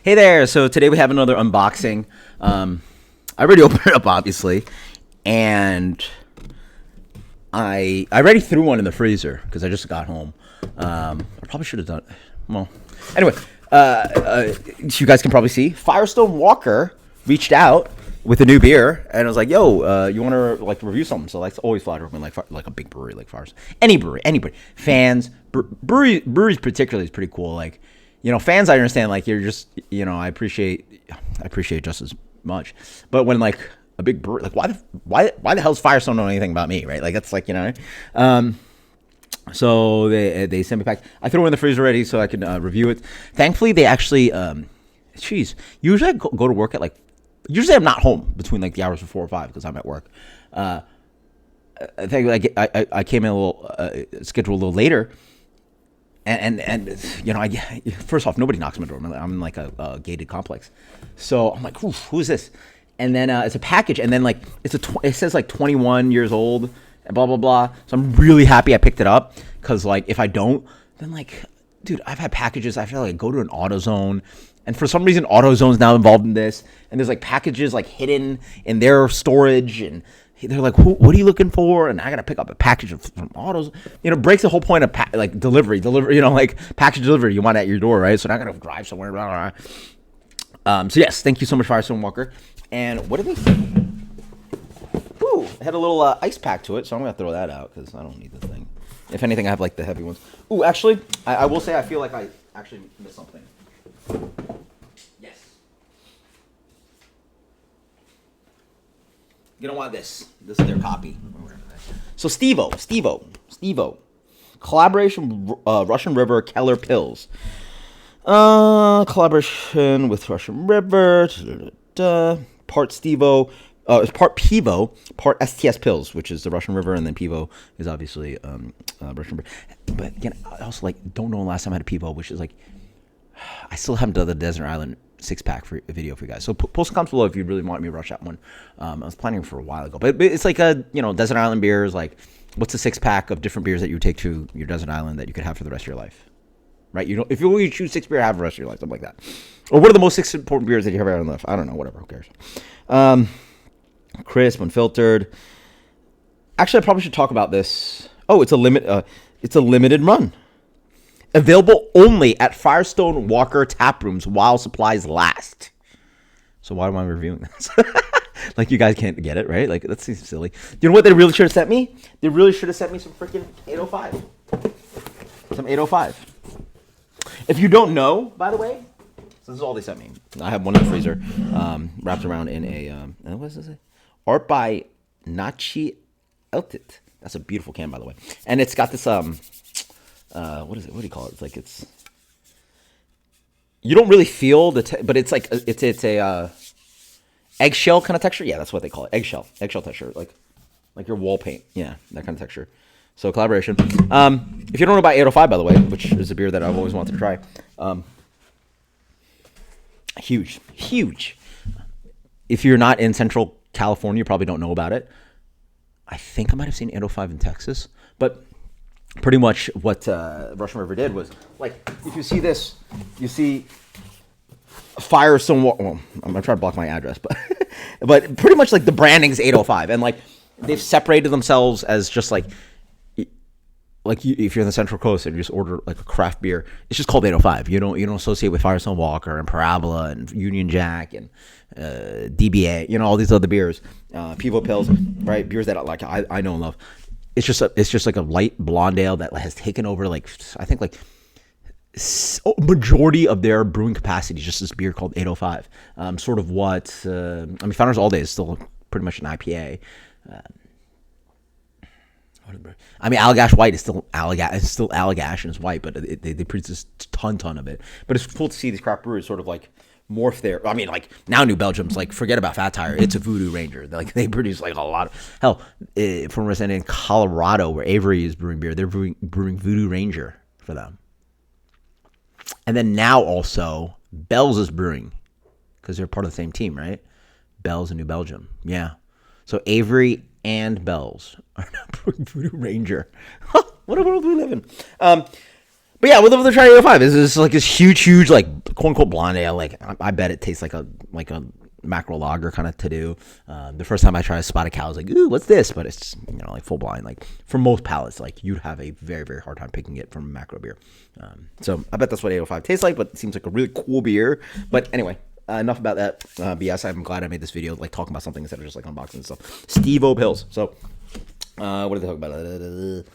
Hey there. So today we have another unboxing. I already opened it up, obviously, and I already threw one in the freezer because I just got home. I probably should have done. Well, anyway, you guys can probably see Firestone Walker reached out with a new beer, and I was like, "Yo, you want to like review something?" So that's always flatter when like a big brewery like Firestone, any brewery, anybody, fans, breweries particularly is pretty cool. Like, fans, I understand. Like, you're just, I appreciate just as much. But when like a big brewery, like why the hell's Firestone know anything about me, right? Like that's like So they sent me back. I threw it in the freezer already so I can review it. Thankfully, they actually, usually I go to work at like. Usually I'm not home between like the hours of 4 or 5 because I'm at work. I think I came in a little scheduled a little later, and first off, nobody knocks on my door. I'm in like a gated complex, so I'm like, who's this? And then it's a package, and then like it says like 21 years old, and blah blah blah. So I'm really happy I picked it up because like if I don't, then like, dude, I've had packages. I feel like I go to an AutoZone. And for some reason, AutoZone's now involved in this. And there's like packages like hidden in their storage. And they're like, what are you looking for? And I got to pick up a package from AutoZone. Breaks the whole point of like delivery, like package delivery you want at your door, right? So now I got to drive somewhere. Blah, blah, blah. So yes, thank you so much, Firestone Walker. And what did they say? Ooh, it had a little ice pack to it. So I'm going to throw that out because I don't need the thing. If anything, I have like the heavy ones. Ooh, actually, I will say I feel like I actually missed something. Yes. You don't want this. This is their copy. So Stivo. Collaboration with Russian River Keller Pills. Collaboration with Russian River. Part Stivo. It's part Pivo, part STS Pills, which is the Russian River, and then Pivo is obviously Russian River. But again, I also don't know the last time I had a Pivo, which is like, I still haven't done the Desert Island 6-pack for a video for you guys. So post comments below if you really want me to rush that one. I was planning for a while ago, but it's like Desert Island beers. Like, what's a 6-pack of different beers that you would take to your desert island that you could have for the rest of your life, right? If you choose 6 beer, have the rest of your life, something like that. Or what are the most 6 important beers that you have ever left? I don't know. Whatever. Who cares? Crisp, unfiltered. Actually, I probably should talk about this. Oh, it's a limited run. Available only at Firestone Walker tap rooms while supplies last. So why am I reviewing this? Like, you guys can't get it, right? Like, that seems silly. You know what they really should have sent me? They really should have sent me some freaking 805. Some 805. If you don't know, by the way, so this is all they sent me. I have one in the freezer, wrapped around in a what does it say? Art by Nachi Eltit. That's a beautiful can, by the way. And it's got this what is it? What do you call it? It's you don't really feel but it's like it's a eggshell kind of texture. Yeah, that's what they call it. Eggshell texture, like your wall paint. Yeah, that kind of texture. So collaboration. If you don't know about 805, by the way, which is a beer that I've always wanted to try, huge. If you're not in Central California, you probably don't know about it. I think I might have seen 805 in Texas, but pretty much what Russian River did was, like, if you see this, you see Firestone. Well, I'm gonna try to block my address, but pretty much like the branding's 805, and like they've separated themselves as just like if you're in the Central Coast and you just order like a craft beer, it's just called 805. You don't associate with Firestone Walker and Parabola and Union Jack and DBA, all these other beers, Pivo Pills, right? Beers that I know and love. It's just like a light blonde ale that has taken over, like, I think like majority of their brewing capacity is just this beer called 805. Sort of what Founders All Day is still pretty much an IPA. Allagash White is still Allagash. It's still Allagash and it's white, but they produce a ton of it. But it's cool to see these craft brewers sort of like morph there. Like now New Belgium's like, forget about Fat Tire. It's a Voodoo Ranger. Like, they produce like a lot of, hell, from resident in Colorado where Avery is brewing beer, they're brewing Voodoo Ranger for them. And then now also Bell's is brewing because they're part of the same team, right? Bell's in New Belgium. Yeah. So Avery and Bell's are now brewing Voodoo Ranger. What a world we live in. But yeah, we'll try 805. This is like this huge, like quote unquote blonde ale. Like I bet it tastes like a macro lager kind of to do. The first time I tried a Spotted Cow, I was like, ooh, what's this? But it's, like full blind. Like for most palates, like you'd have a very, very hard time picking it from a macro beer. So I bet that's what 805 tastes like, but it seems like a really cool beer. But anyway, enough about that BS. I'm glad I made this video, like talking about something instead of just like unboxing stuff. Stivo pills. So what did they talk about?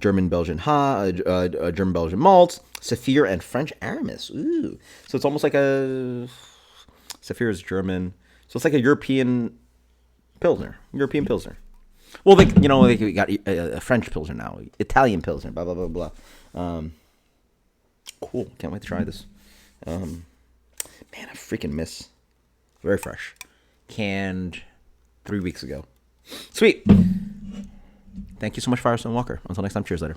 German Belgian German Belgian malts, Saphir, and French Aramis. Ooh, so it's almost like a Saphir is German, so it's like a European Pilsner. Well, we got a French Pilsner now, Italian Pilsner, blah, blah, blah, blah. Cool. Can't wait to try this. Man, I freaking miss. Very fresh. Canned 3 weeks ago. Sweet. Thank you so much, Firestone Walker. Until next time, cheers later.